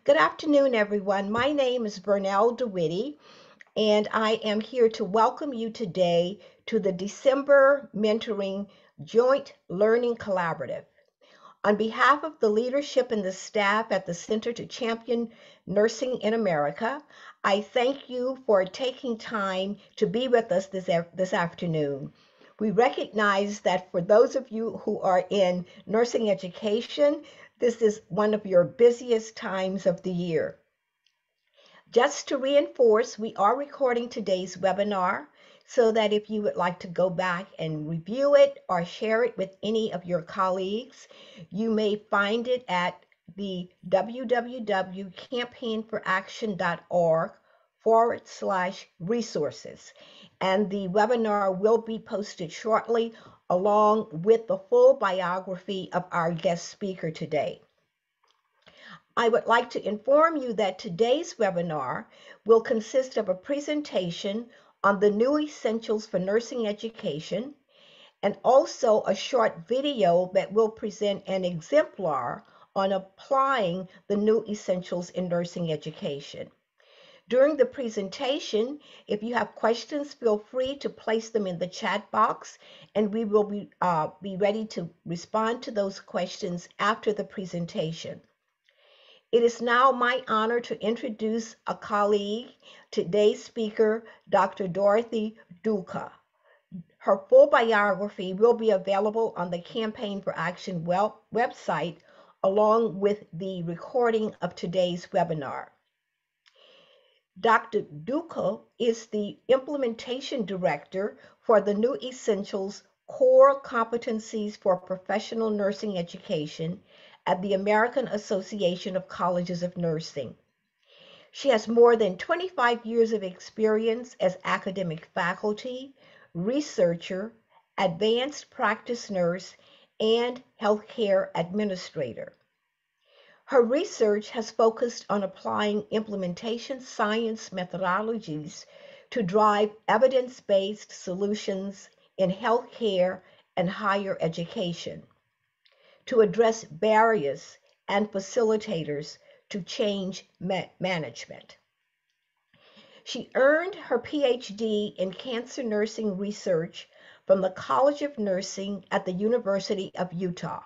Good afternoon, everyone. My name is Vernell DeWitty, and I am here to welcome you today to the December Mentoring Joint Learning Collaborative. On behalf of the leadership and the staff at the Center to Champion Nursing in America, I thank you for taking time to be with us this afternoon. We recognize that for those of you who are in nursing education, this is one of your busiest times of the year. Just to reinforce, we are recording today's webinar so that if you would like to go back and review it or share it with any of your colleagues, you may find it at the www.campaignforaction.org/resources. And the webinar will be posted shortly along with the full biography of our guest speaker today. I would like to inform you that today's webinar will consist of a presentation on the new essentials for nursing education and also a short video that will present an exemplar on applying the new essentials in nursing education. During the presentation, if you have questions, feel free to place them in the chat box, and we will be ready to respond to those questions after the presentation. It is now my honor to introduce a colleague, today's speaker, Dr. Dorothy Duca. Her full biography will be available on the Campaign for Action website, along with the recording of today's webinar. Dr. Duca is the Implementation Director for the New Essentials Core Competencies for Professional Nursing Education at the American Association of Colleges of Nursing. She has more than 25 years of experience as academic faculty, researcher, advanced practice nurse, and healthcare administrator. Her research has focused on applying implementation science methodologies to drive evidence-based solutions in healthcare and higher education, to address barriers and facilitators to change management. She earned her PhD in cancer nursing research from the College of Nursing at the University of Utah.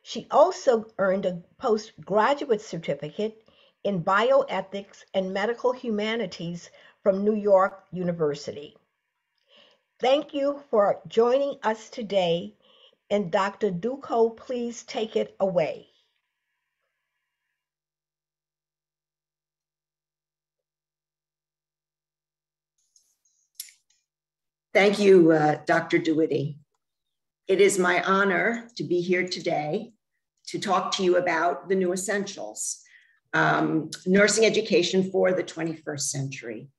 She also earned a postgraduate certificate in bioethics and medical humanities from New York University. Thank you for joining us today. And Dr. Duca, please take it away. Thank you, Dr. DeWitty. It is my honor to be here today to talk to you about the new essentials, nursing education for the 21st century.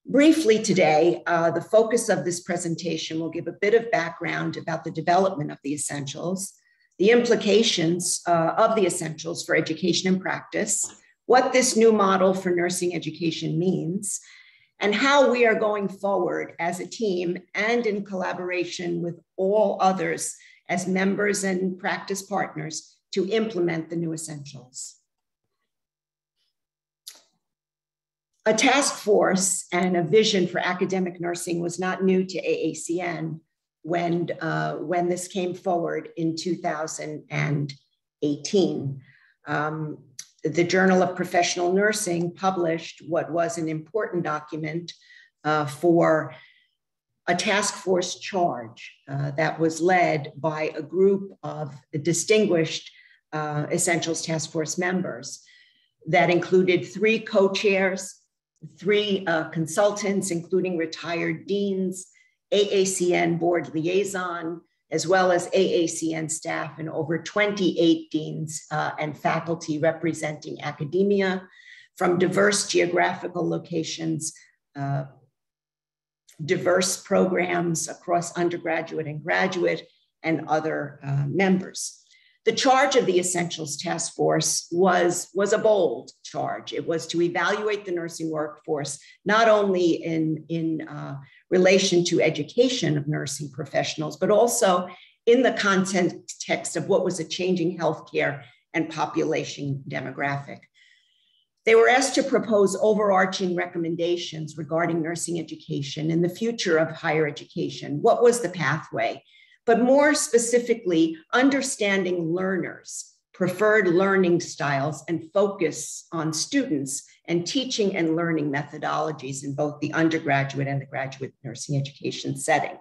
Briefly today, the focus of this presentation will give a bit of background about the development of the essentials, the implications of the essentials for education and practice, what this new model for nursing education means, and how we are going forward as a team and in collaboration with all others as members and practice partners to implement the new essentials. A task force and a vision for academic nursing was not new to AACN when this came forward in 2018. The Journal of Professional Nursing published what was an important document for a task force charge that was led by a group of distinguished Essentials Task Force members that included 3 co-chairs, 3 consultants, including retired deans, AACN board liaison, as well as AACN staff, and over 28 deans and faculty representing academia from diverse geographical locations, diverse programs across undergraduate and graduate, and other members. The charge of the Essentials Task Force was a bold charge. It was to evaluate the nursing workforce, not only in relation to education of nursing professionals, but also in the context of what was a changing healthcare and population demographic. They were asked to propose overarching recommendations regarding nursing education and the future of higher education. What was the pathway? But more specifically, understanding learners, preferred learning styles, and focus on students and teaching and learning methodologies in both the undergraduate and the graduate nursing education setting.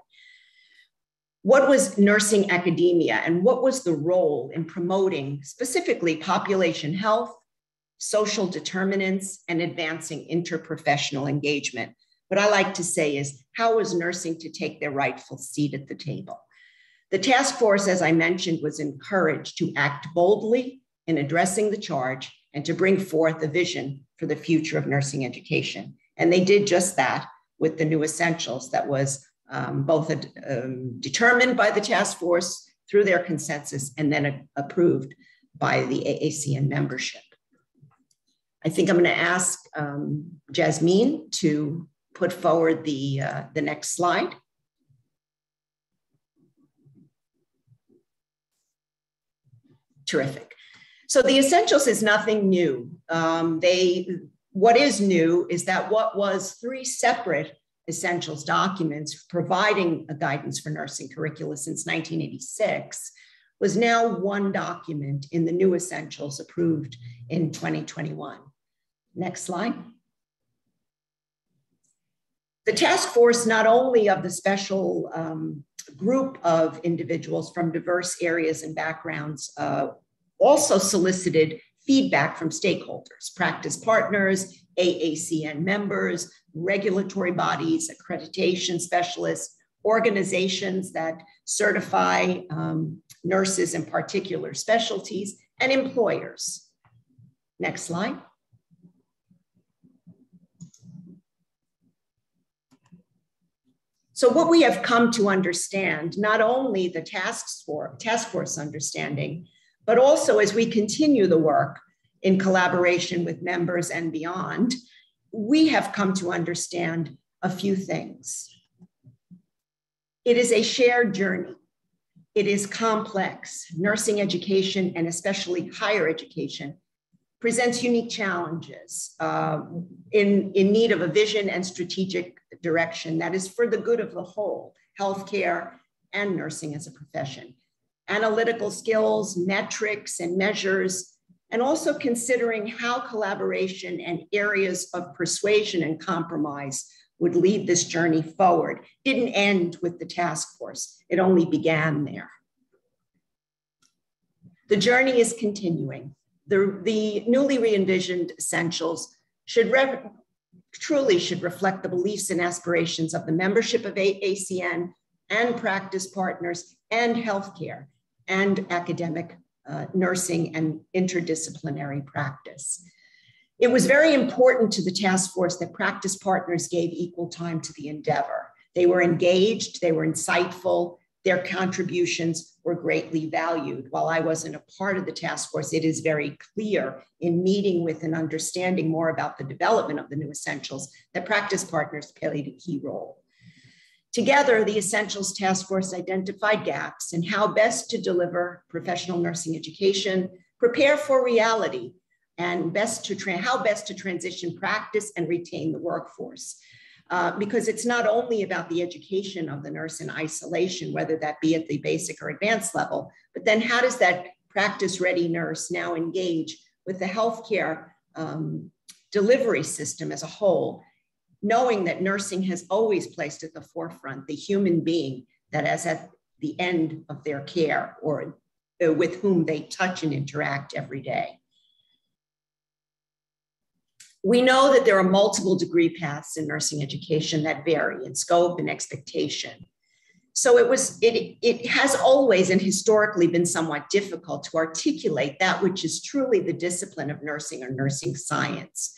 What was nursing academia and what was the role in promoting specifically population health, social determinants, and advancing interprofessional engagement? What I like to say is, how was nursing to take their rightful seat at the table? The task force, as I mentioned, was encouraged to act boldly in addressing the charge and to bring forth a vision for the future of nursing education. And they did just that with the new essentials that was both determined by the task force through their consensus and then approved by the AACN membership. I think I'm going to ask Jasmine to put forward the next slide. Terrific. So the essentials is nothing new. What is new is that what was 3 separate essentials documents providing a guidance for nursing curricula since 1986 was now 1 document in the new essentials approved in 2021. Next slide. The task force, not only of the special group of individuals from diverse areas and backgrounds, also solicited feedback from stakeholders, practice partners, AACN members, regulatory bodies, accreditation specialists, organizations that certify nurses in particular specialties, and employers. Next slide. So what we have come to understand, not only the task force understanding, but also as we continue the work in collaboration with members and beyond, we have come to understand a few things. It is a shared journey. It is complex. Nursing education, and especially higher education, presents unique challenges in need of a vision and strategic direction that is for the good of the whole, healthcare and nursing as a profession. Analytical skills, metrics, and measures, and also considering how collaboration and areas of persuasion and compromise would lead this journey forward. Didn't end with the task force. It only began there. The journey is continuing. The newly re-envisioned essentials truly should reflect the beliefs and aspirations of the membership of AACN and practice partners and healthcare and academic nursing and interdisciplinary practice. It was very important to the task force that practice partners gave equal time to the endeavor. They were engaged, they were insightful, their contributions were greatly valued. While I wasn't a part of the task force, it is very clear in meeting with and understanding more about the development of the new essentials that practice partners played a key role. Together, the Essentials Task Force identified gaps in how best to deliver professional nursing education, prepare for reality, and how best to transition practice and retain the workforce. Because it's not only about the education of the nurse in isolation, whether that be at the basic or advanced level, but then how does that practice-ready nurse now engage with the healthcare delivery system as a whole, knowing that nursing has always placed at the forefront the human being that is at the end of their care or with whom they touch and interact every day. We know that there are multiple degree paths in nursing education that vary in scope and expectation. So it has always and historically been somewhat difficult to articulate that which is truly the discipline of nursing or nursing science.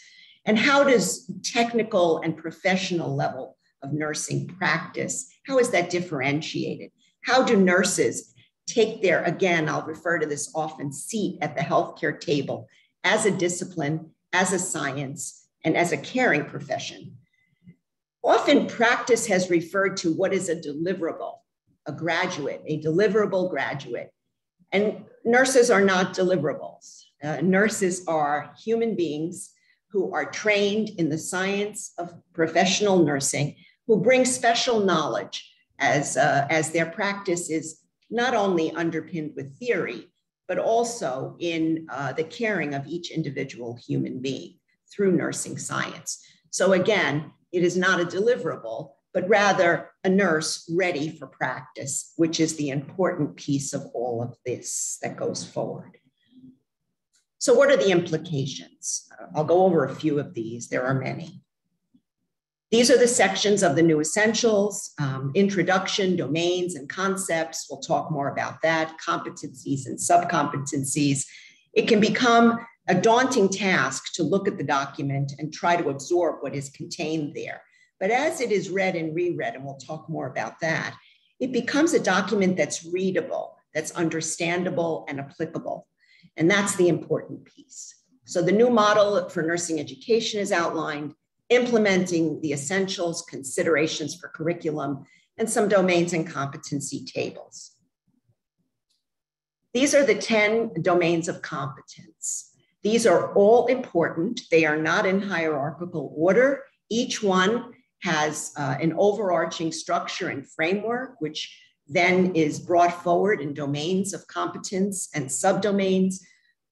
And how does technical and professional level of nursing practice, how is that differentiated? How do nurses take their, again, I'll refer to this often, seat at the healthcare table as a discipline, as a science, and as a caring profession? Often practice has referred to what is a deliverable, a graduate, a deliverable graduate, And nurses are not deliverables. Nurses are human beings who are trained in the science of professional nursing, who bring special knowledge as their practice is not only underpinned with theory, but also in the caring of each individual human being through nursing science. So again, it is not a deliverable, but rather a nurse ready for practice, which is the important piece of all of this that goes forward. So what are the implications? I'll go over a few of these. There are many. These are the sections of the new essentials: introduction, domains, and concepts. We'll talk more about that, competencies and subcompetencies. It can become a daunting task to look at the document and try to absorb what is contained there. But as it is read and reread, and we'll talk more about that, it becomes a document that's readable, that's understandable and applicable. And that's the important piece. So the new model for nursing education is outlined, implementing the essentials, considerations for curriculum, and some domains and competency tables. These are the 10 domains of competence. These are all important. They are not in hierarchical order. Each one has an overarching structure and framework, which then is brought forward in domains of competence and subdomains.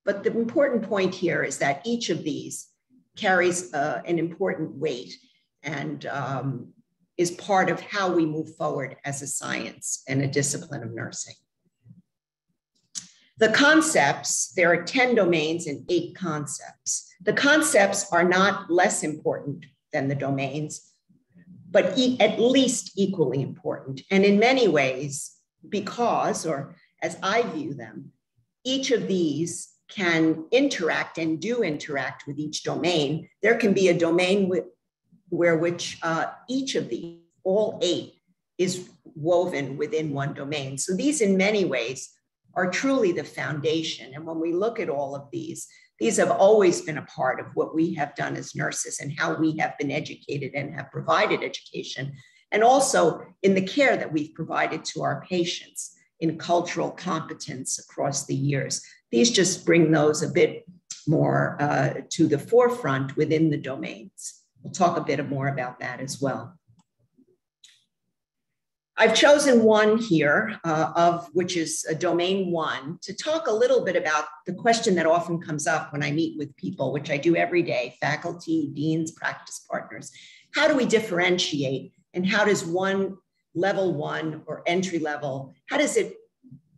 But the important point here is that each of these carries an important weight and is part of how we move forward as a science and a discipline of nursing. The concepts, there are 10 domains and 8 concepts. The concepts are not less important than the domains, but at least equally important. And in many ways, because, or as I view them, each of these can interact and do interact with each domain. There can be a domain which each of these, all 8, is woven within one domain. So these in many ways are truly the foundation. And when we look at all of these have always been a part of what we have done as nurses and how we have been educated and have provided education, and also in the care that we've provided to our patients in cultural competence across the years. These just bring those a bit more to the forefront within the domains. We'll talk a bit more about that as well. I've chosen one here, which is domain 1, to talk a little bit about the question that often comes up when I meet with people, which I do every day, faculty, deans, practice partners. How do we differentiate, and how does level 1 or entry level, how does it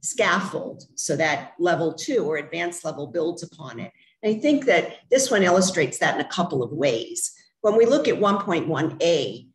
scaffold so that level 2 or advanced level builds upon it? And I think that this one illustrates that in a couple of ways. When we look at 1.1a,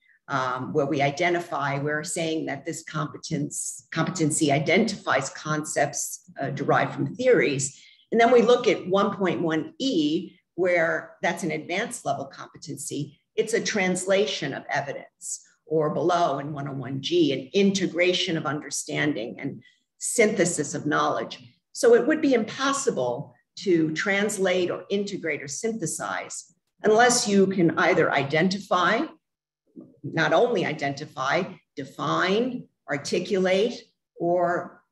where we identify, we're saying that this competency identifies concepts derived from theories. And then we look at 1.1e, where that's an advanced level competency. It's a translation of evidence, or below in 101g, an integration of understanding and synthesis of knowledge. So it would be impossible to translate or integrate or synthesize unless you can either identify, not only identify, define, articulate, or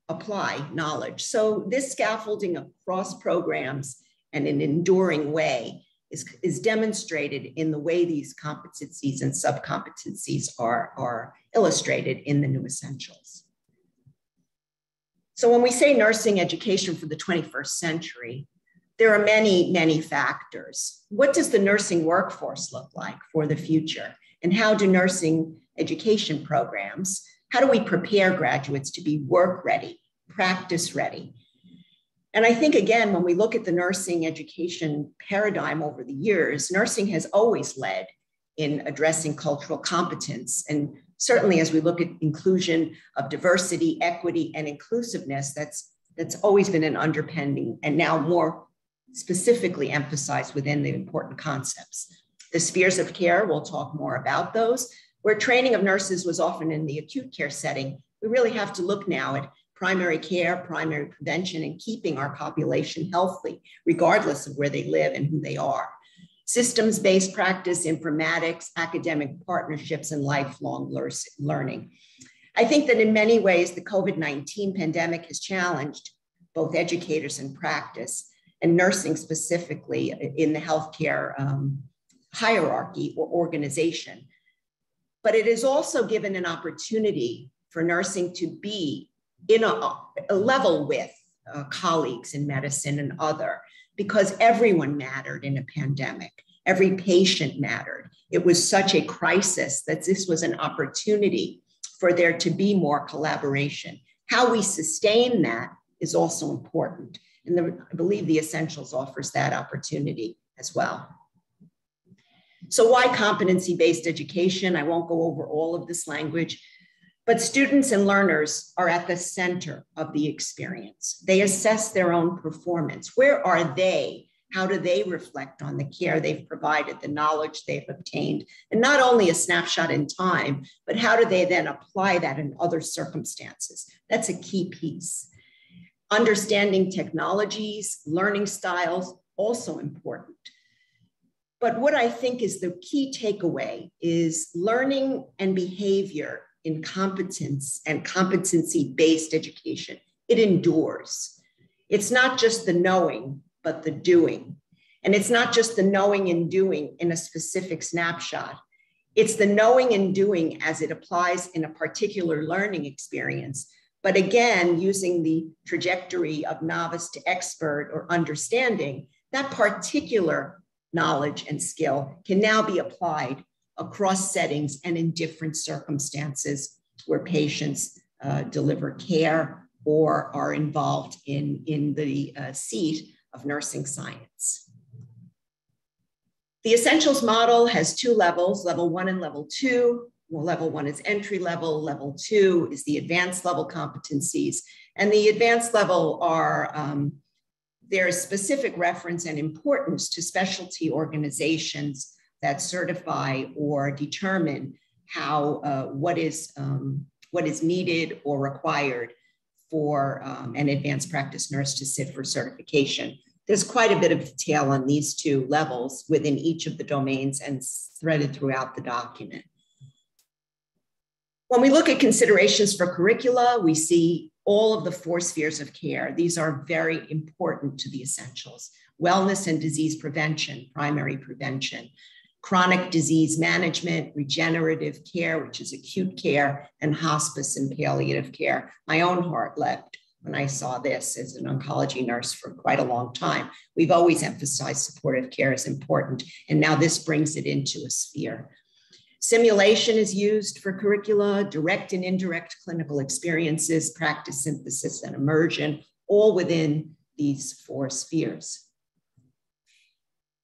apply knowledge. So this scaffolding across programs and in an enduring way is demonstrated in the way these competencies and subcompetencies are illustrated in the new essentials. So when we say nursing education for the 21st century, there are many, many factors. What does the nursing workforce look like for the future? And how do nursing education programs, how do we prepare graduates to be work ready, practice ready? And I think, again, when we look at the nursing education paradigm over the years, nursing has always led in addressing cultural competence. And certainly as we look at inclusion of diversity, equity, and inclusiveness, that's always been an underpinning and now more specifically emphasized within the important concepts. The spheres of care, we'll talk more about those. Where training of nurses was often in the acute care setting, we really have to look now at primary care, primary prevention, and keeping our population healthy, regardless of where they live and who they are. Systems-based practice, informatics, academic partnerships, and lifelong learning. I think that in many ways, the COVID-19 pandemic has challenged both educators in practice and nursing specifically in the healthcare hierarchy or organization. But it is also given an opportunity for nursing to be in a level with colleagues in medicine and other, because everyone mattered in a pandemic. Every patient mattered. It was such a crisis that this was an opportunity for there to be more collaboration. How we sustain that is also important. And I believe the Essentials offers that opportunity as well. So why competency-based education? I won't go over all of this language, but students and learners are at the center of the experience. They assess their own performance. Where are they? How do they reflect on the care they've provided, the knowledge they've obtained, and not only a snapshot in time, but how do they then apply that in other circumstances? That's a key piece. Understanding technologies, learning styles, also important. But what I think is the key takeaway is learning and behavior in competence and competency-based education. It endures. It's not just the knowing, but the doing. And it's not just the knowing and doing in a specific snapshot. It's the knowing and doing as it applies in a particular learning experience. But again, using the trajectory of novice to expert or understanding, that particular knowledge and skill can now be applied across settings and in different circumstances where patients deliver care or are involved in the seat of nursing science. The Essentials model has two levels, level 1 and level 2. Well, level 1 is entry level, level 2 is the advanced level competencies. And the advanced level are, there is specific reference and importance to specialty organizations that certify or determine how, what is needed or required for an advanced practice nurse to sit for certification. There's quite a bit of detail on these two levels within each of the domains and threaded throughout the document. When we look at considerations for curricula, we see all of the 4 spheres of care. These are very important to the Essentials. Wellness and disease prevention, primary prevention, chronic disease management, regenerative care, which is acute care, and hospice and palliative care. My own heart leapt when I saw this as an oncology nurse for quite a long time. We've always emphasized supportive care is important, and now this brings it into a sphere. Simulation is used for curricula, direct and indirect clinical experiences, practice synthesis and immersion, all within these 4 spheres.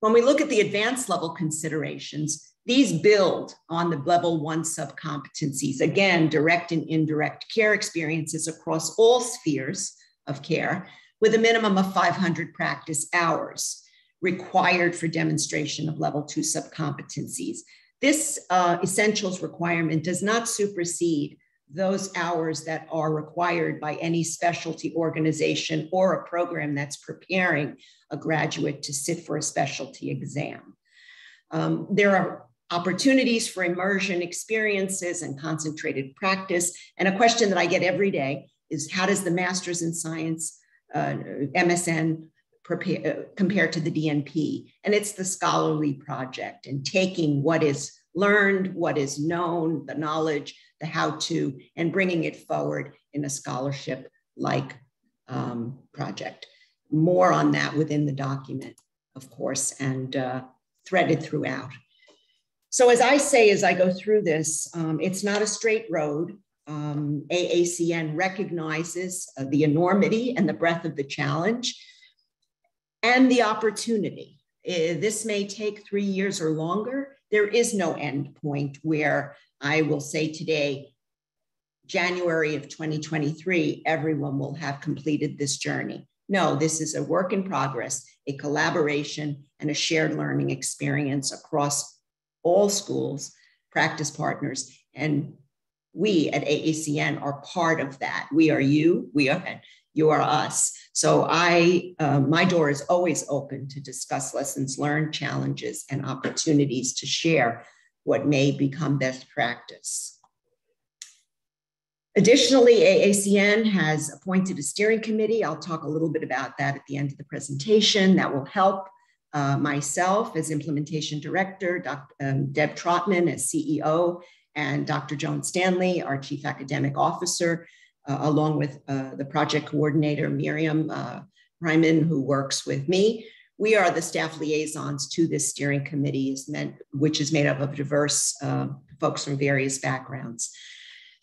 When we look at the advanced level considerations, these build on the level 1 subcompetencies, again, direct and indirect care experiences across all spheres of care with a minimum of 500 practice hours required for demonstration of level 2 subcompetencies. This Essentials requirement does not supersede those hours that are required by any specialty organization or a program that's preparing a graduate to sit for a specialty exam. There are opportunities for immersion experiences and concentrated practice. And a question that I get every day is, how does the Master's in Science, MSN, compare to the DNP? And it's the scholarly project and taking what is learned, what is known, the knowledge, the how-to, and bringing it forward in a scholarship-like project. More on that within the document, of course, and threaded throughout. So as I say, as I go through this, it's not a straight road. AACN recognizes the enormity and the breadth of the challenge and the opportunity. This may take 3 years or longer. There is no end point where I will say today, January of 2023, everyone will have completed this journey. No, this is a work in progress, a collaboration, and a shared learning experience across all schools, practice partners, and we at AACN are part of that. We are you, you are us. So my door is always open to discuss lessons learned, challenges, and opportunities to share what may become best practice. Additionally, AACN has appointed a steering committee. I'll talk a little bit about that at the end of the presentation. That will help myself as implementation director, Deb Trotman as CEO, and Dr. Joan Stanley, our chief academic officer, along with the project coordinator, Miriam Ryman, who works with me. We are the staff liaisons to this steering committee, which is made up of diverse folks from various backgrounds.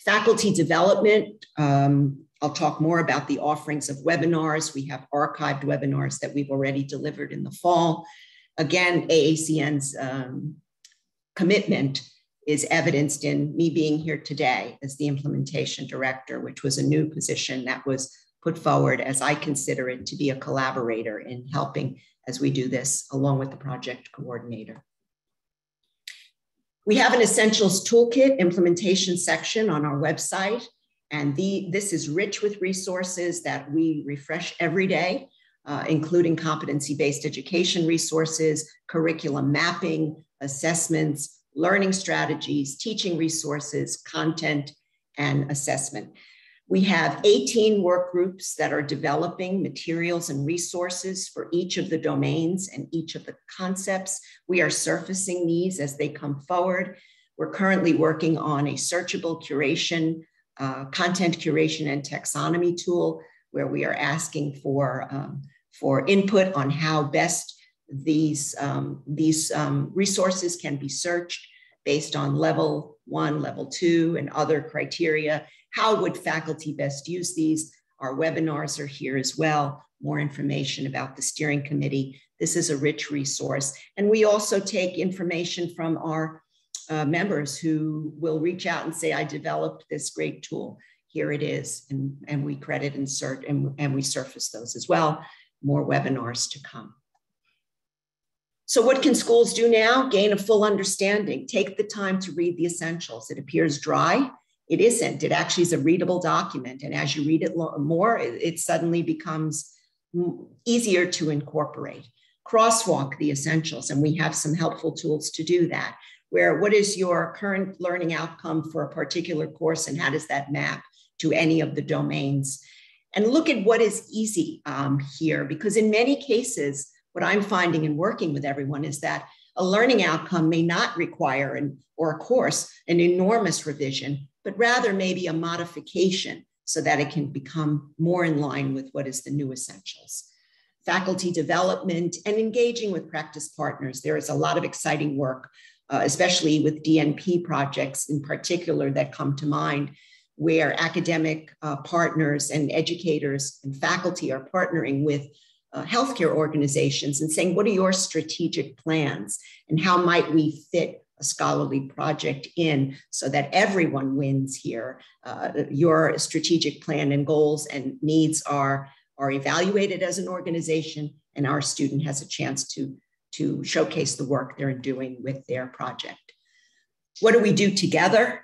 Faculty development, I'll talk more about the offerings of webinars. We have archived webinars that we've already delivered in the fall. Again, AACN's commitment is evidenced in me being here today as the implementation director, which was a new position that was put forward as I consider it to be a collaborator in helping as we do this along with the project coordinator. We have an Essentials Toolkit implementation section on our website, and this is rich with resources that we refresh every day, including competency-based education resources, curriculum mapping, assessments, learning strategies, teaching resources, content, and assessment. We have 18 work groups that are developing materials and resources for each of the domains and each of the concepts. We are surfacing these as they come forward. We're currently working on a searchable curation, content curation and taxonomy tool, where we are asking for input on how best these resources can be searched based on level 1, level 2, and other criteria. How would faculty best use these? Our webinars are here as well. More information about the steering committee. This is a rich resource. And we also take information from our members who will reach out and say, I developed this great tool. Here it is. And we credit and cert and we surface those as well. More webinars to come. So what can schools do now? Gain a full understanding. Take the time to read the essentials. It appears dry. It isn't. It actually is a readable document. And as you read it more, it suddenly becomes easier to incorporate. Crosswalk the essentials, and we have some helpful tools to do that. Where what is your current learning outcome for a particular course, and how does that map to any of the domains? And look at what is easy here, because in many cases, what I'm finding in working with everyone is that a learning outcome may not require or a course an enormous revision, but rather maybe a modification so that it can become more in line with what is the new essentials. Faculty development and engaging with practice partners. There is a lot of exciting work, especially with DNP projects in particular that come to mind, where academic partners and educators and faculty are partnering with healthcare organizations and saying, what are your strategic plans and how might we fit a scholarly project in so that everyone wins here? Your strategic plan and goals and needs are evaluated as an organization, and our student has a chance to showcase the work they're doing with their project. What do we do together?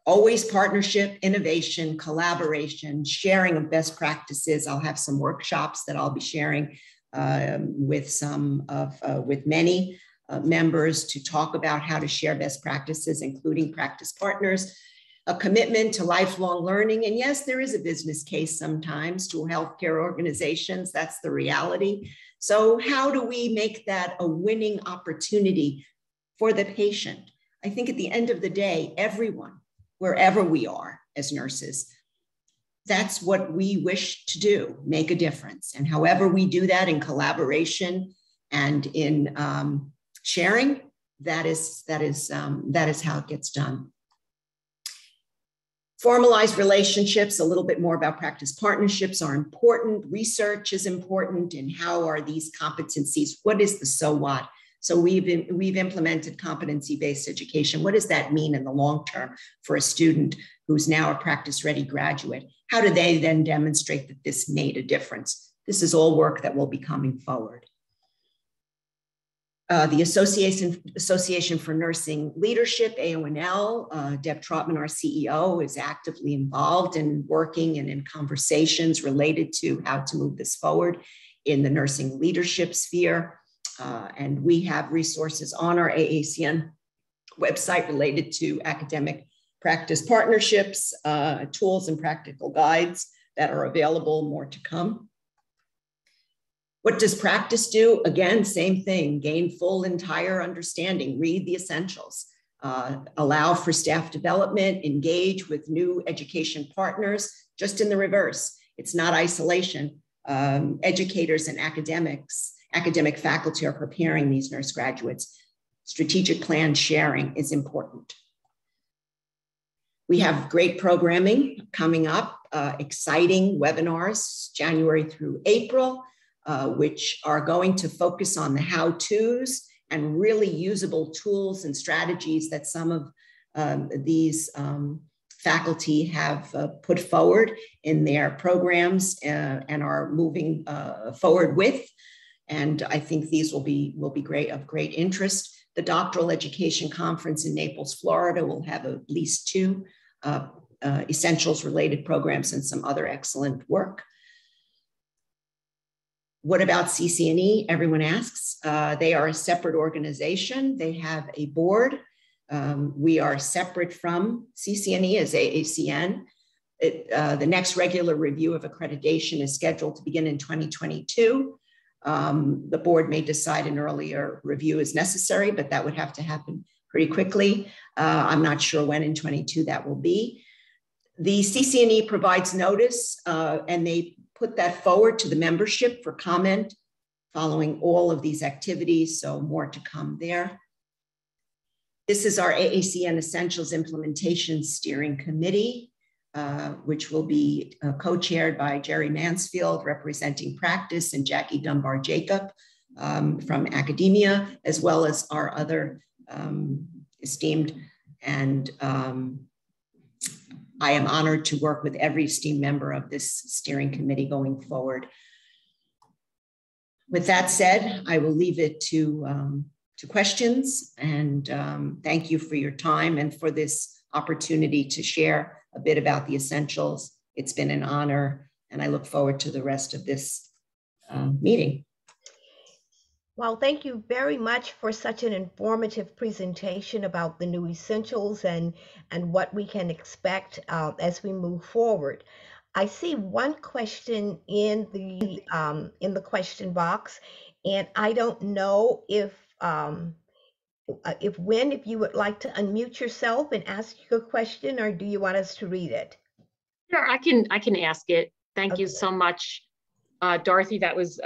Always partnership, innovation, collaboration, sharing of best practices. I'll have some workshops that I'll be sharing with many members to talk about how to share best practices, including practice partners. A commitment to lifelong learning. And yes, there is a business case sometimes to healthcare organizations. That's the reality. So how do we make that a winning opportunity for the patient? I think at the end of the day, everyone, wherever we are as nurses, that's what we wish to do, make a difference. And however we do that in collaboration and in sharing, that is how it gets done. Formalized relationships, a little bit more about practice partnerships are important. Research is important. And how are these competencies? What is the so what? So we've implemented competency-based education. What does that mean in the long term for a student who's now a practice-ready graduate? How do they then demonstrate that this made a difference? This is all work that will be coming forward. The Association for Nursing Leadership, AONL, Deb Trotman, our CEO, is actively involved in working and in conversations related to how to move this forward in the nursing leadership sphere. And we have resources on our AACN website related to academic practice partnerships, tools and practical guides that are available, more to come. What does practice do? Again, same thing, gain full entire understanding, read the essentials, allow for staff development, engage with new education partners, just in the reverse. It's not isolation. Educators and academic faculty are preparing these nurse graduates. Strategic plan sharing is important. We have great programming coming up, exciting webinars, January through April, which are going to focus on the how-tos and really usable tools and strategies that some of these faculty have put forward in their programs and are moving forward with. And I think these will be great, of great interest. The Doctoral Education Conference in Naples, Florida will have at least 2 essentials related programs and some other excellent work. What about CCNE? Everyone asks. They are a separate organization. They have a board. We are separate from CCNE as AACN. The next regular review of accreditation is scheduled to begin in 2022. The board may decide an earlier review is necessary, but that would have to happen pretty quickly. I'm not sure when in 22 that will be. The CCNE provides notice and they put that forward to the membership for comment following all of these activities, so more to come there. This is our AACN Essentials Implementation Steering Committee, which will be co-chaired by Jerry Mansfield, representing practice, and Jackie Dunbar-Jacob from academia, as well as our other esteemed, and I am honored to work with every esteemed member of this steering committee going forward. With that said, I will leave it to questions, and thank you for your time and for this opportunity to share a bit about the essentials. It's been an honor, and I look forward to the rest of this meeting. Well, thank you very much for such an informative presentation about the new essentials and what we can expect as we move forward. I see one question in the question box, and I don't know if you would like to unmute yourself and ask your question, or do you want us to read it? Sure, I can ask it. Thank you so much, Dorothy. That was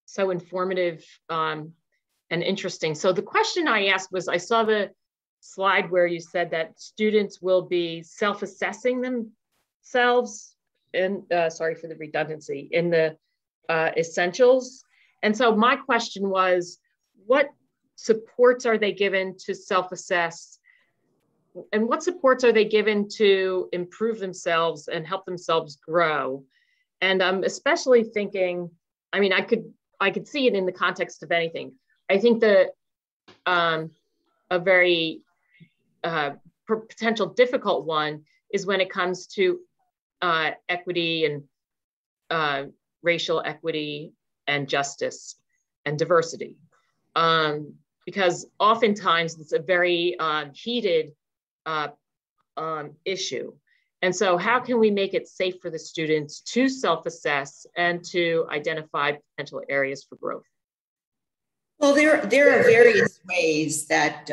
so informative and interesting. So the question I asked was, I saw the slide where you said that students will be self-assessing themselves, and sorry for the redundancy, in the essentials. And so my question was, what supports are they given to self-assess, and what supports are they given to improve themselves and help themselves grow? And I'm especially thinking, I mean, I could see it in the context of anything. I think that a very potential difficult one is when it comes to equity and racial equity and justice and diversity. Because oftentimes it's a very heated issue. And so how can we make it safe for the students to self-assess and to identify potential areas for growth? Well, there are various ways that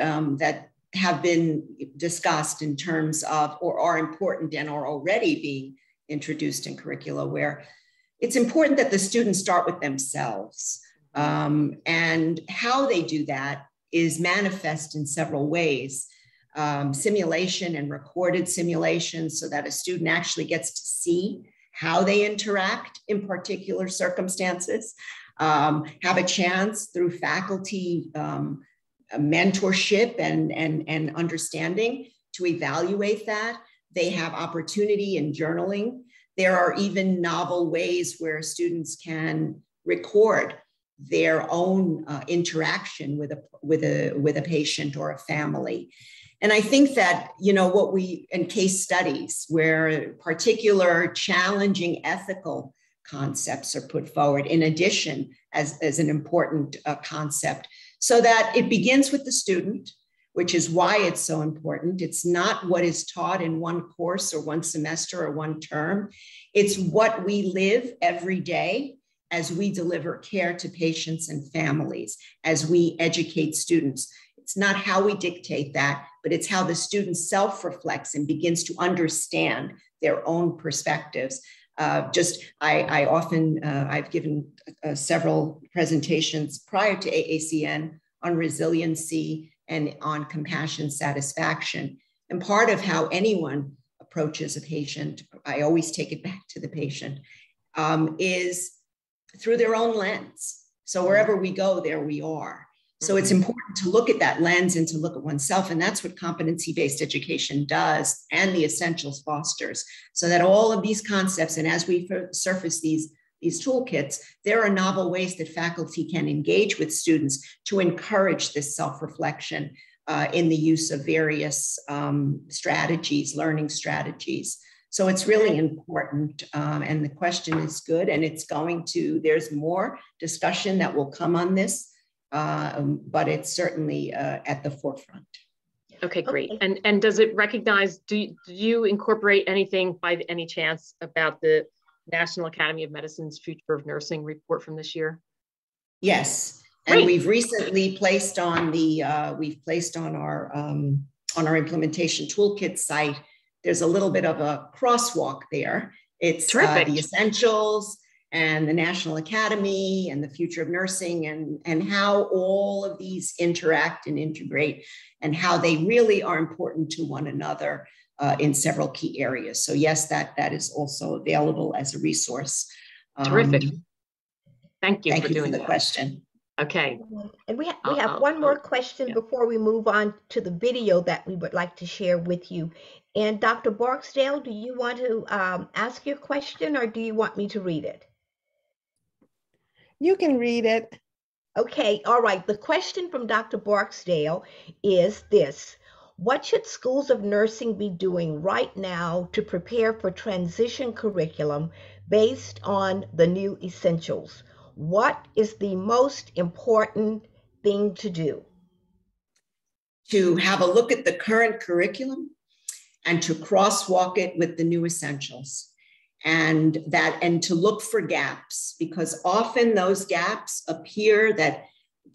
have been discussed in terms of, or are important and are already being introduced in curricula, where it's important that the students start with themselves. And how they do that is manifest in several ways. Simulation and recorded simulations, so that a student actually gets to see how they interact in particular circumstances, have a chance through faculty mentorship and understanding to evaluate that. They have opportunity in journaling. There are even novel ways where students can record their own interaction with a patient or a family. And I think that, what in case studies where particular challenging ethical concepts are put forward in addition as an important concept, so that it begins with the student. which is why it's so important. It's not what is taught in one course or one semester or one term. It's what we live every day as we deliver care to patients and families, as we educate students. It's not how we dictate that, but it's how the student self-reflects and begins to understand their own perspectives. I've given several presentations prior to AACN on resiliency and on compassion satisfaction. And part of how anyone approaches a patient, I always take it back to the patient, is through their own lens. So wherever we go, there we are. So it's important to look at that lens and to look at oneself. And that's what competency-based education does, and the Essentials fosters, so that all of these concepts, and as we surface these toolkits, there are novel ways that faculty can engage with students to encourage this self-reflection in the use of various strategies, learning strategies. So it's really important, and the question is good, and there's more discussion that will come on this, but it's certainly at the forefront. Okay, great. And does it recognize, do you incorporate anything by any chance about the National Academy of Medicine's Future of Nursing report from this year? Yes, great. And we've recently placed on our implementation toolkit site, there's a little bit of a crosswalk there. It's the Essentials and the National Academy and the Future of Nursing, and how all of these interact and integrate, and how they really are important to one another in several key areas. So yes, that is also available as a resource. Terrific. Thank you for doing the that. question. Okay. And we have one more question before we move on to the video that we would like to share with you. And Dr. Barksdale, do you want to ask your question, or do you want me to read it? You can read it. Okay, all right. The question from Dr. Barksdale is this: what should schools of nursing be doing right now to prepare for transition curriculum based on the new essentials? What is the most important thing to do? To have a look at the current curriculum and to crosswalk it with the new essentials, and to look for gaps, because often those gaps appear that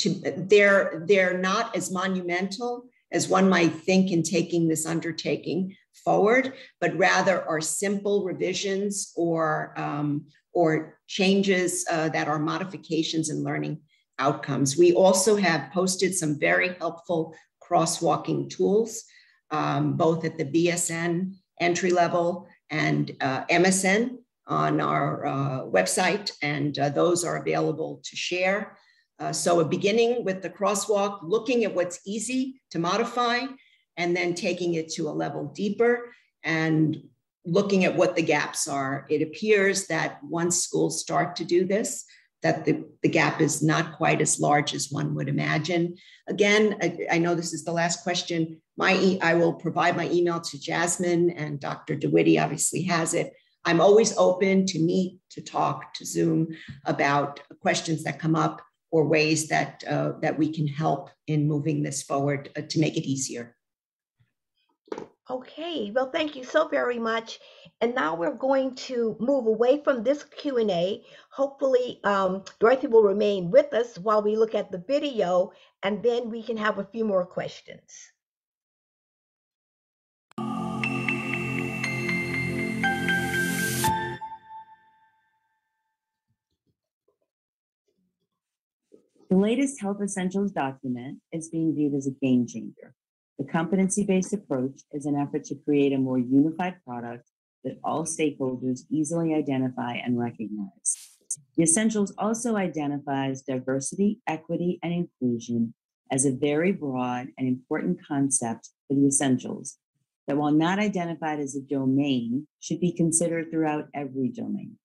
they're not as monumental as one might think in taking this undertaking forward, but rather are simple revisions or changes that are modifications in learning outcomes. We also have posted some very helpful crosswalking tools, both at the BSN entry level and MSN on our website, and those are available to share. So beginning with the crosswalk, looking at what's easy to modify, and then taking it to a level deeper and looking at what the gaps are. It appears that once schools start to do this, that the gap is not quite as large as one would imagine. Again, I know this is the last question. I will provide my email to Jasmine, and Dr. DeWitty obviously has it. I'm always open to meet, to talk, to Zoom about questions that come up or ways that we can help in moving this forward to make it easier. Okay, well, thank you so very much. And now we're going to move away from this Q&A. Hopefully, Dorothy will remain with us while we look at the video, and then we can have a few more questions. The latest Health Essentials document is being viewed as a game changer. The competency-based approach is an effort to create a more unified product that all stakeholders easily identify and recognize. The Essentials also identifies diversity, equity, and inclusion as a very broad and important concept for the Essentials that, while not identified as a domain, should be considered throughout every domain.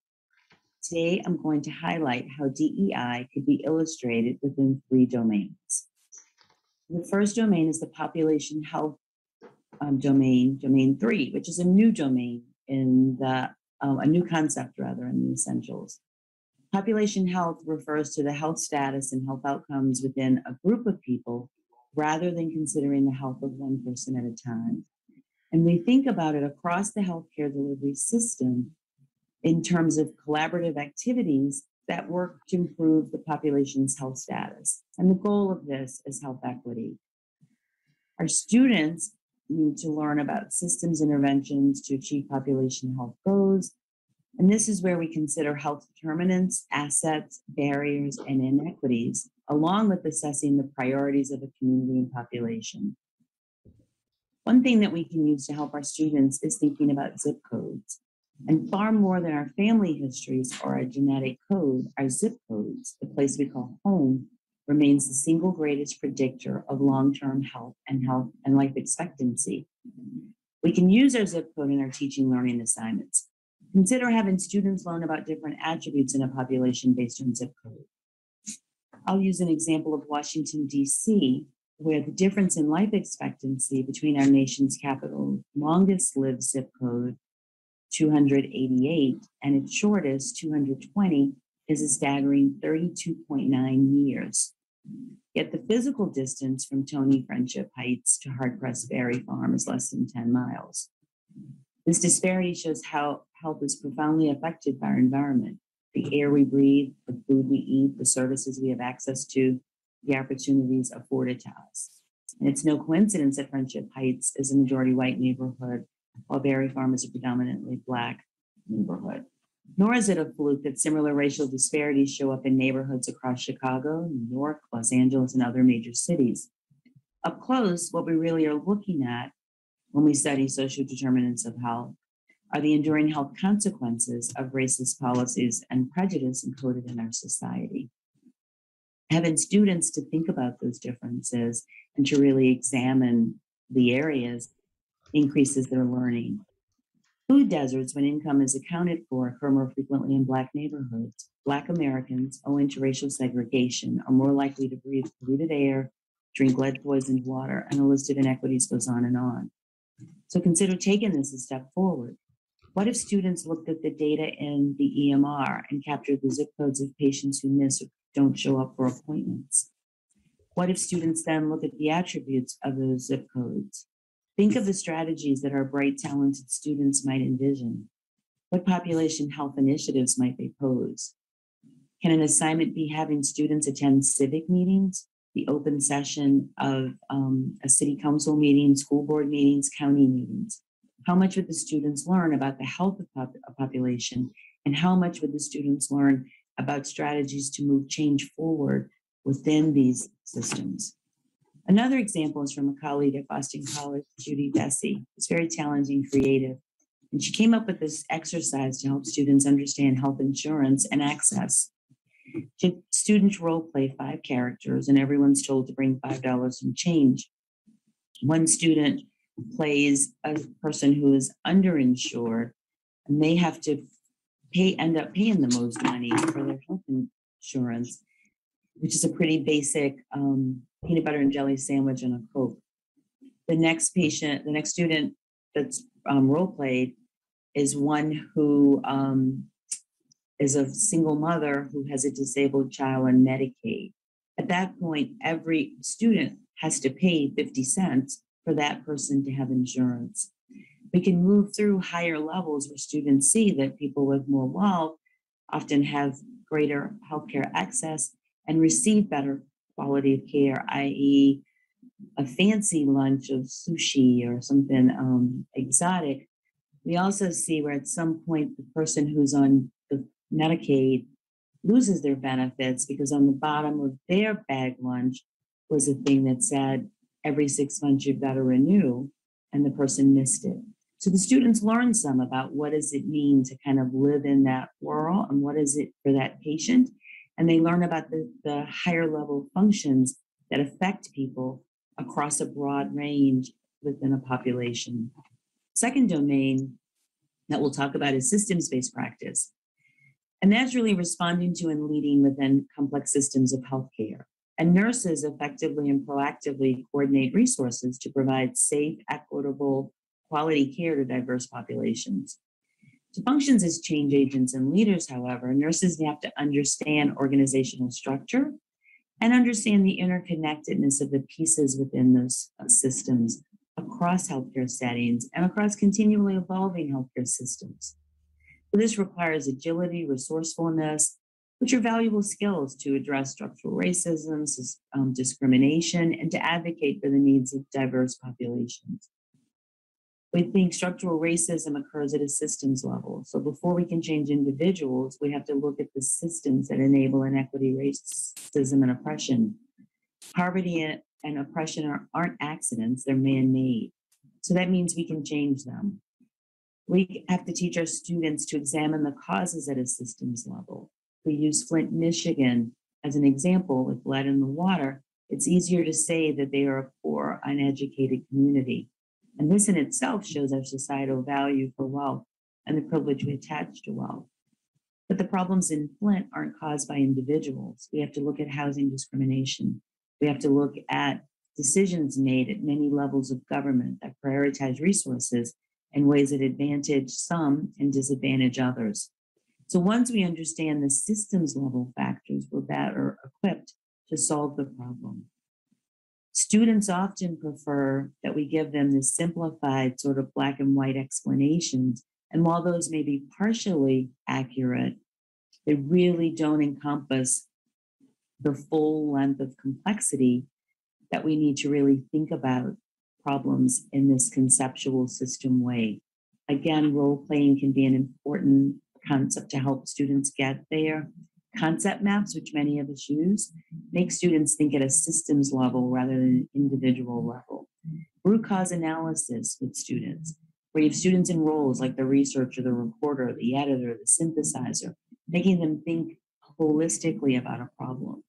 Today, I'm going to highlight how DEI could be illustrated within 3 domains. The first domain is the population health domain, domain 3, which is a new domain in a new concept rather in the Essentials. Population health refers to the health status and health outcomes within a group of people rather than considering the health of one person at a time. And we think about it across the healthcare delivery system in terms of collaborative activities that work to improve the population's health status. And the goal of this is health equity. Our students need to learn about systems interventions to achieve population health goals. And this is where we consider health determinants, assets, barriers, and inequities, along with assessing the priorities of a community and population. One thing that we can use to help our students is thinking about zip codes. And far more than our family histories or our genetic code, our zip codes, the place we call home, remains the single greatest predictor of long-term health and life expectancy. We can use our zip code in our teaching learning assignments. Consider having students learn about different attributes in a population based on zip code. I'll use an example of Washington, D.C., where the difference in life expectancy between our nation's capital's longest lived zip code, 288, and its shortest, 220, is a staggering 32.9 years. Yet the physical distance from Tony Friendship Heights to hard-pressed Berry Farm is less than 10 miles. This disparity shows how health is profoundly affected by our environment, the air we breathe, the food we eat, the services we have access to, the opportunities afforded to us. And it's no coincidence that Friendship Heights is a majority white neighborhood, while Berry Farm is a predominantly Black neighborhood. Nor is it a fluke that similar racial disparities show up in neighborhoods across Chicago, New York, Los Angeles, and other major cities. Up close, what we really are looking at when we study social determinants of health are the enduring health consequences of racist policies and prejudice encoded in our society. Having students to think about those differences and to really examine the areas increases their learning. Food deserts, when income is accounted for, occur more frequently in Black neighborhoods. Black Americans, owing to racial segregation, are more likely to breathe polluted air, drink lead-poisoned water, and the list of inequities goes on and on. So consider taking this a step forward. What if students looked at the data in the EMR and captured the zip codes of patients who miss or don't show up for appointments? What if students then look at the attributes of those zip codes? Think of the strategies that our bright, talented students might envision. What population health initiatives might they pose? Can an assignment be having students attend civic meetings, the open session of a city council meeting, school board meetings, county meetings? How much would the students learn about the health of a population, and how much would the students learn about strategies to move change forward within these systems? Another example is from a colleague at Boston College, Judy Bessie. It's very talented and creative. And she came up with this exercise to help students understand health insurance and access. Students role play 5 characters, and everyone's told to bring $5 and change. One student plays a person who is underinsured, and they have to end up paying the most money for their health insurance, which is a pretty basic peanut butter and jelly sandwich and a Coke. The next student that's role played is one who is a single mother who has a disabled child on Medicaid. At that point, every student has to pay 50 cents for that person to have insurance. We can move through higher levels where students see that people with more wealth often have greater healthcare access and receive better quality of care, i.e. a fancy lunch of sushi or something exotic. We also see where at some point the person who's on the Medicaid loses their benefits because on the bottom of their bag lunch was a thing that said, every 6 months you've got to renew, and the person missed it. So the students learn some about what does it mean to kind of live in that world and what is it for that patient. And they learn about the higher level functions that affect people across a broad range within a population. Second domain that we'll talk about is systems-based practice. And that's really responding to and leading within complex systems of healthcare. And nurses effectively and proactively coordinate resources to provide safe, equitable, quality care to diverse populations. To function as change agents and leaders, however, nurses have to understand organizational structure and understand the interconnectedness of the pieces within those systems across healthcare settings and across continually evolving healthcare systems. So this requires agility, resourcefulness, which are valuable skills to address structural racism, discrimination, and to advocate for the needs of diverse populations. We think structural racism occurs at a systems level. So before we can change individuals, we have to look at the systems that enable inequity, racism, and oppression. Poverty and oppression aren't accidents, they're man-made. So that means we can change them. We have to teach our students to examine the causes at a systems level. We use Flint, Michigan as an example with lead in the water. It's easier to say that they are a poor, uneducated community. And this in itself shows our societal value for wealth and the privilege we attach to wealth. But the problems in Flint aren't caused by individuals. We have to look at housing discrimination. We have to look at decisions made at many levels of government that prioritize resources in ways that advantage some and disadvantage others. So once we understand the systems level factors, we're better equipped to solve the problem. Students often prefer that we give them this simplified sort of black and white explanations. And while those may be partially accurate, they really don't encompass the full length of complexity that we need to really think about problems in this conceptual system way. Again, role playing can be an important concept to help students get there. Concept maps, which many of us use, make students think at a systems level rather than an individual level. Root cause analysis with students, where you have students in roles like the researcher, the reporter, the editor, the synthesizer, making them think holistically about a problem.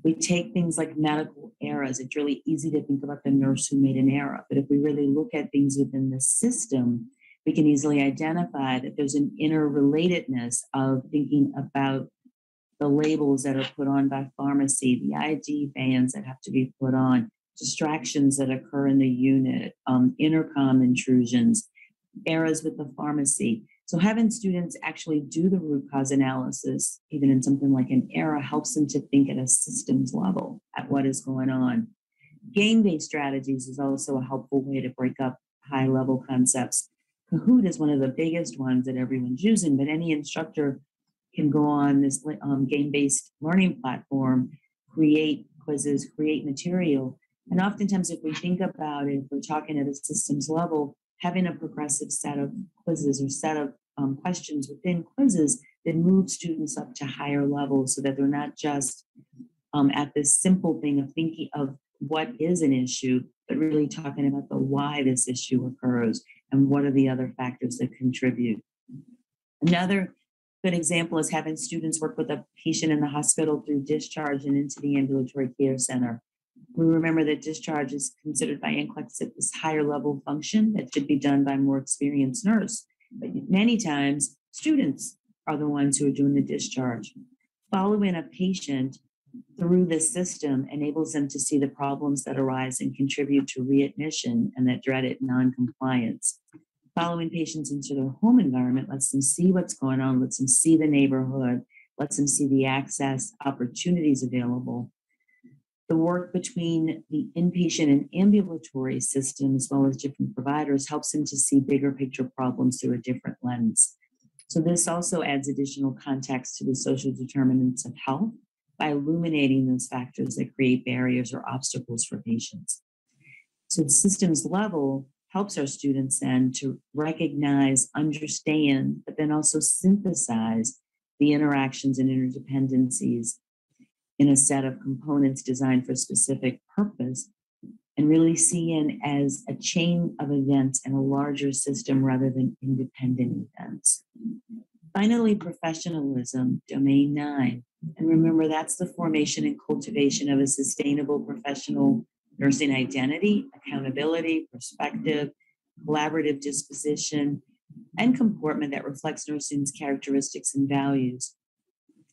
We take things like medical errors. It's really easy to think about the nurse who made an error, but if we really look at things within the system, we can easily identify that there's an interrelatedness of thinking about the labels that are put on by pharmacy, the ID bands that have to be put on, distractions that occur in the unit, intercom intrusions, errors with the pharmacy. So having students actually do the root cause analysis, even in something like an error, helps them to think at a systems level at what is going on. Game-based strategies is also a helpful way to break up high-level concepts. Kahoot is one of the biggest ones that everyone's using, but any instructor can go on this game-based learning platform, create quizzes, create material. And oftentimes, if we think about it, if we're talking at a systems level, having a progressive set of quizzes or set of questions within quizzes that move students up to higher levels so that they're not just at this simple thing of thinking of what is an issue, but really talking about the why this issue occurs and what are the other factors that contribute. Another good example is having students work with a patient in the hospital through discharge and into the ambulatory care center. We remember that discharge is considered by NCLEX at this higher level function that should be done by a more experienced nurse. But many times, students are the ones who are doing the discharge. Following a patient through this system enables them to see the problems that arise and contribute to readmission and that dreaded non-compliance. Following patients into their home environment lets them see what's going on, lets them see the neighborhood, lets them see the access opportunities available. The work between the inpatient and ambulatory system, as well as different providers, helps them to see bigger picture problems through a different lens. So this also adds additional context to the social determinants of health by illuminating those factors that create barriers or obstacles for patients. So the systems level helps our students then to recognize, understand, but then also synthesize the interactions and interdependencies in a set of components designed for a specific purpose, and really see in as a chain of events and a larger system rather than independent events. Finally, professionalism, domain 9. And remember, that's the formation and cultivation of a sustainable professional nursing identity, accountability, perspective, collaborative disposition, and comportment that reflects nursing's characteristics and values.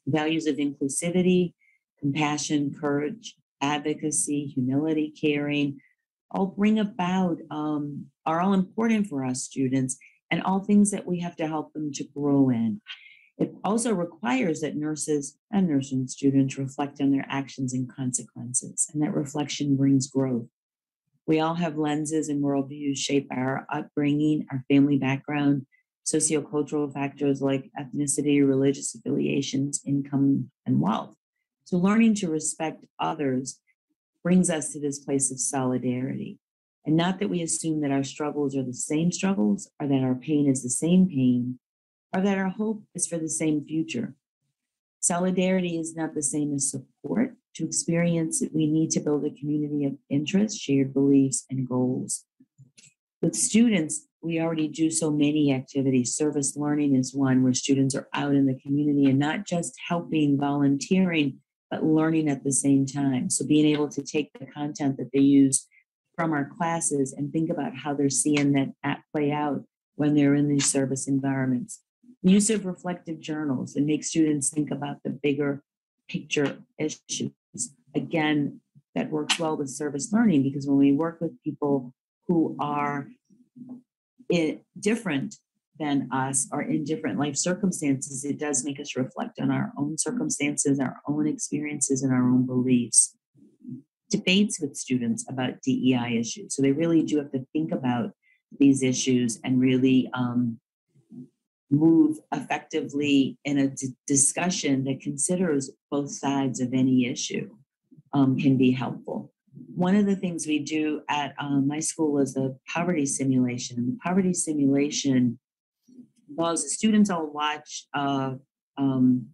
Values of inclusivity, compassion, courage, advocacy, humility, caring, all bring about, are all important for us students and all things that we have to help them to grow in. It also requires that nurses and nursing students reflect on their actions and consequences, and that reflection brings growth. We all have lenses and worldviews shaped by our upbringing, our family background, sociocultural factors like ethnicity, religious affiliations, income, and wealth. So learning to respect others brings us to this place of solidarity. And not that we assume that our struggles are the same struggles, or that our pain is the same pain, or that our hope is for the same future. Solidarity is not the same as support. To experience it, we need to build a community of interests, shared beliefs, and goals. With students, we already do so many activities. Service learning is one where students are out in the community and not just helping, volunteering, but learning at the same time. So being able to take the content that they use from our classes and think about how they're seeing that play out when they're in these service environments. The use of reflective journals and make students think about the bigger picture issues. Again, that works well with service learning, because when we work with people who are different than us or in different life circumstances, it does make us reflect on our own circumstances, our own experiences, and our own beliefs. Debates with students about DEI issues. So they really do have to think about these issues and really move effectively in a discussion that considers both sides of any issue can be helpful. One of the things we do at my school is a poverty simulation. And the poverty simulation involves the students all watch a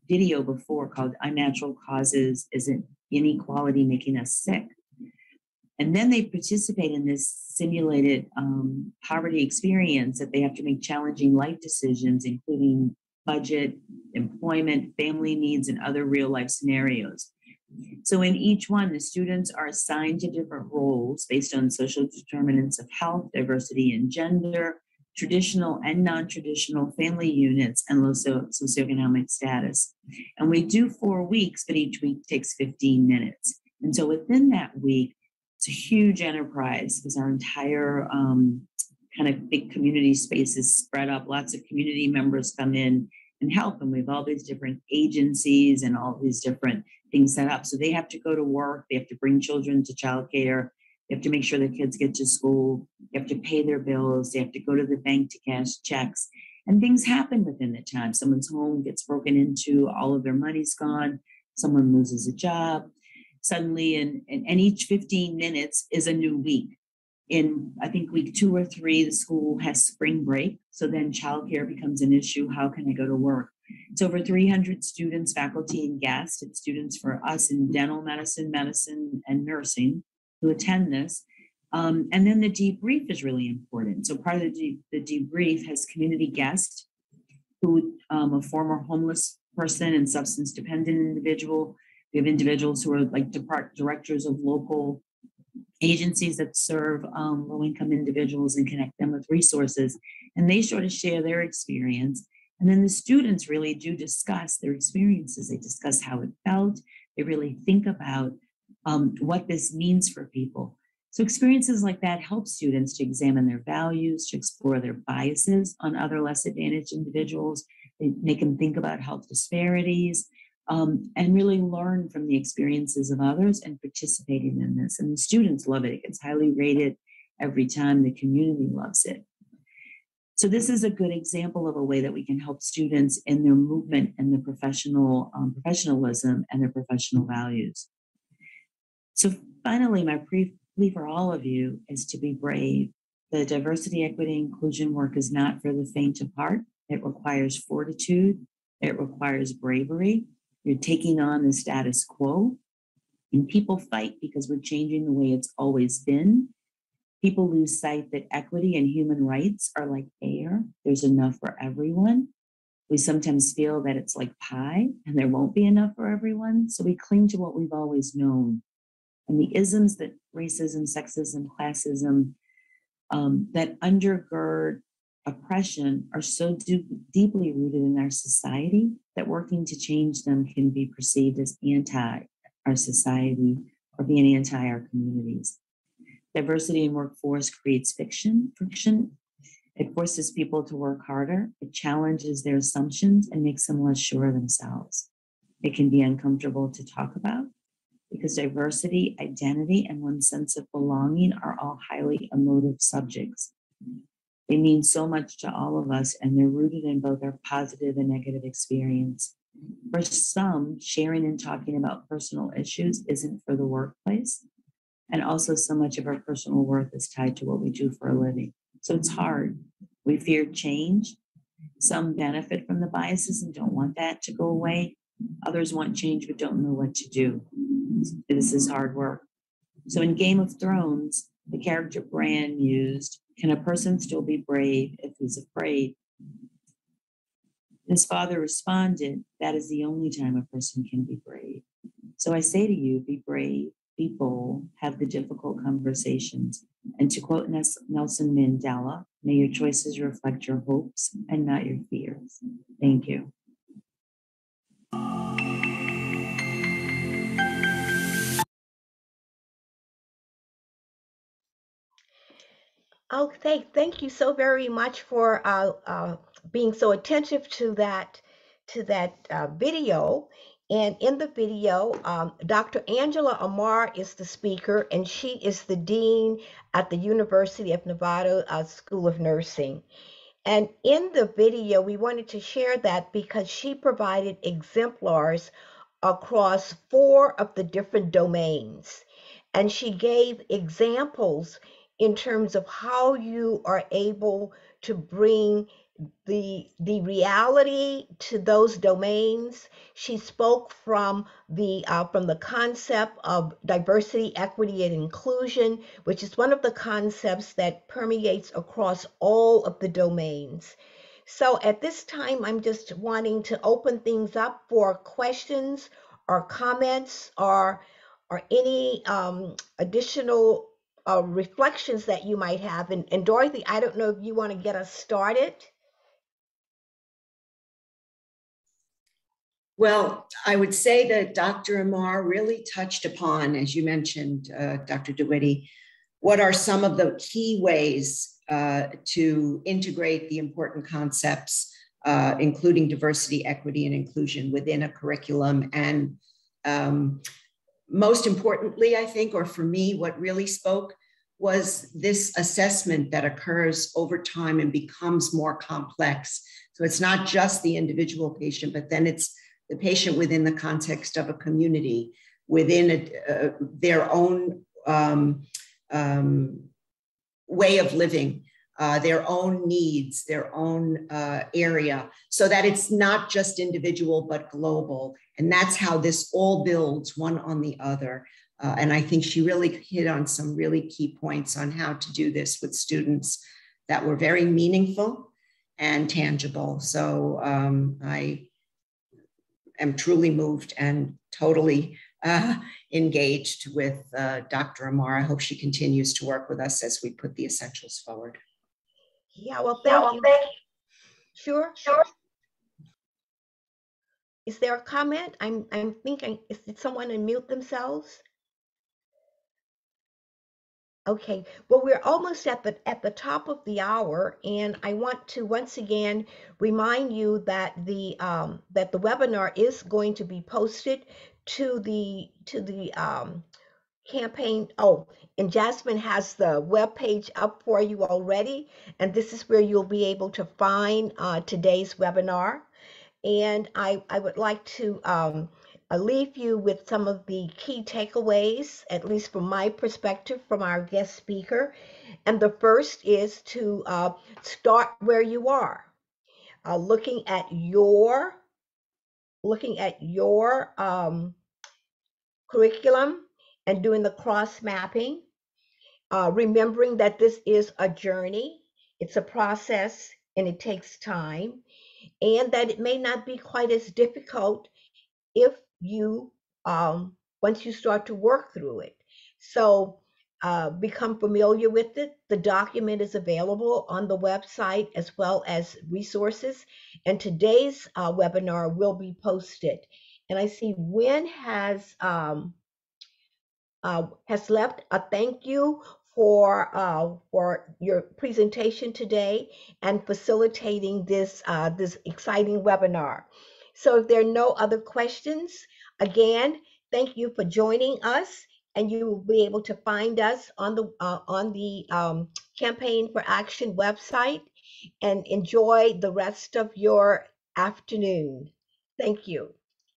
video before called Unnatural Causes Isn't Inequality Making Us Sick? And then they participate in this simulated poverty experience that they have to make challenging life decisions, including budget, employment, family needs, and other real life scenarios. So in each one, the students are assigned to different roles based on social determinants of health, diversity and gender, traditional and non-traditional family units, and socioeconomic status. And we do 4 weeks, but each week takes 15 minutes. And so within that week, it's a huge enterprise because our entire kind of big community space is spread up. Lots of community members come in and help, and we have all these different agencies and all these different things set up. So they have to go to work, they have to bring children to childcare, they have to make sure the kids get to school, they have to pay their bills, they have to go to the bank to cash checks, and things happen within the time. Someone's home gets broken into, all of their money's gone, someone loses a job. Suddenly, and each 15 minutes is a new week. In, I think, week 2 or 3, the school has spring break. So then childcare becomes an issue. How can I go to work? It's over 300 students, faculty, and guests. It's students for us in dental medicine, medicine, and nursing who attend this. And then the debrief is really important. So part of the debrief has community guests who, a former homeless person and substance dependent individual. We have individuals who are like directors of local agencies that serve low-income individuals and connect them with resources. And they sort of share their experience. And then the students really do discuss their experiences. They discuss how it felt. They really think about what this means for people. So experiences like that help students to examine their values, to explore their biases on other less advantaged individuals. They make them think about health disparities. And really learn from the experiences of others and participating in this. And the students love it. It gets highly rated every time. The community loves it. So this is a good example of a way that we can help students in their movement and the professionalism and their professional values. So finally, my plea for all of you is to be brave. The diversity, equity, inclusion work is not for the faint of heart. It requires fortitude. It requires bravery. You're taking on the status quo, and people fight because we're changing the way it's always been. People lose sight that equity and human rights are like air. There's enough for everyone. We sometimes feel that it's like pie and there won't be enough for everyone. So we cling to what we've always known. And the isms that racism, sexism, classism, that undergird oppression are so deeply rooted in our society that working to change them can be perceived as anti our society or being anti our communities. Diversity in workforce creates friction. It forces people to work harder. It challenges their assumptions and makes them less sure of themselves. It can be uncomfortable to talk about because diversity, identity, and one's sense of belonging are all highly emotive subjects. They mean so much to all of us, and they're rooted in both our positive and negative experience. For some, sharing and talking about personal issues isn't for the workplace. And also, so much of our personal worth is tied to what we do for a living. So it's hard. We fear change. Some benefit from the biases and don't want that to go away. Others want change but don't know what to do. This is hard work. So in Game of Thrones, the character Bran used, can a person still be brave if he's afraid? His father responded, that is the only time a person can be brave. So I say to you, be brave, be bold, have the difficult conversations. And to quote Nelson Mandela, may your choices reflect your hopes and not your fears. Thank you. Okay, thank you so very much for being so attentive to that video. And in the video, Dr. Angela Amar is the speaker, and she is the dean at the University of Nevada School of Nursing. And in the video, we wanted to share that because she provided exemplars across 4 of the different domains. And she gave examples in terms of how you are able to bring the reality to those domains. She spoke from the concept of diversity, equity, and inclusion, which is one of the concepts that permeates across all of the domains. So at this time, I'm just wanting to open things up for questions or comments or any additional reflections that you might have. And Dorothy, I don't know if you want to get us started. Well, I would say that Dr. Amar really touched upon, as you mentioned, Dr. DeWitty, what are some of the key ways to integrate the important concepts, including diversity, equity, and inclusion within a curriculum. And most importantly, I think, or for me, what really spoke was this assessment that occurs over time and becomes more complex. So it's not just the individual patient, but then it's the patient within the context of a community, within their own way of living, their own needs, their own area, so that it's not just individual, but global. And that's how this all builds one on the other. And I think she really hit on some really key points on how to do this with students that were very meaningful and tangible. So I am truly moved and totally engaged with Dr. Amar. I hope she continues to work with us as we put the essentials forward. Yeah, well, thank you. Sure. Is there a comment? I'm thinking, did someone unmute themselves? Okay, well, we're almost at the top of the hour, and I want to once again remind you that the webinar is going to be posted to the campaign. Oh, and Jasmine has the web page up for you already, and this is where you'll be able to find today's webinar. And I would like to leave you with some of the key takeaways, at least from my perspective, from our guest speaker. And the first is to start where you are, looking at your curriculum and doing the cross mapping, remembering that this is a journey, it's a process, and it takes time, and that it may not be quite as difficult if you once you start to work through it. So become familiar with it. The document is available on the website as well as resources, and today's webinar will be posted. And I see Wynn has left a thank you for your presentation today and facilitating this exciting webinar. So if there are no other questions, again, thank you for joining us, and you will be able to find us on the Campaign for Action website, and enjoy the rest of your afternoon. Thank you.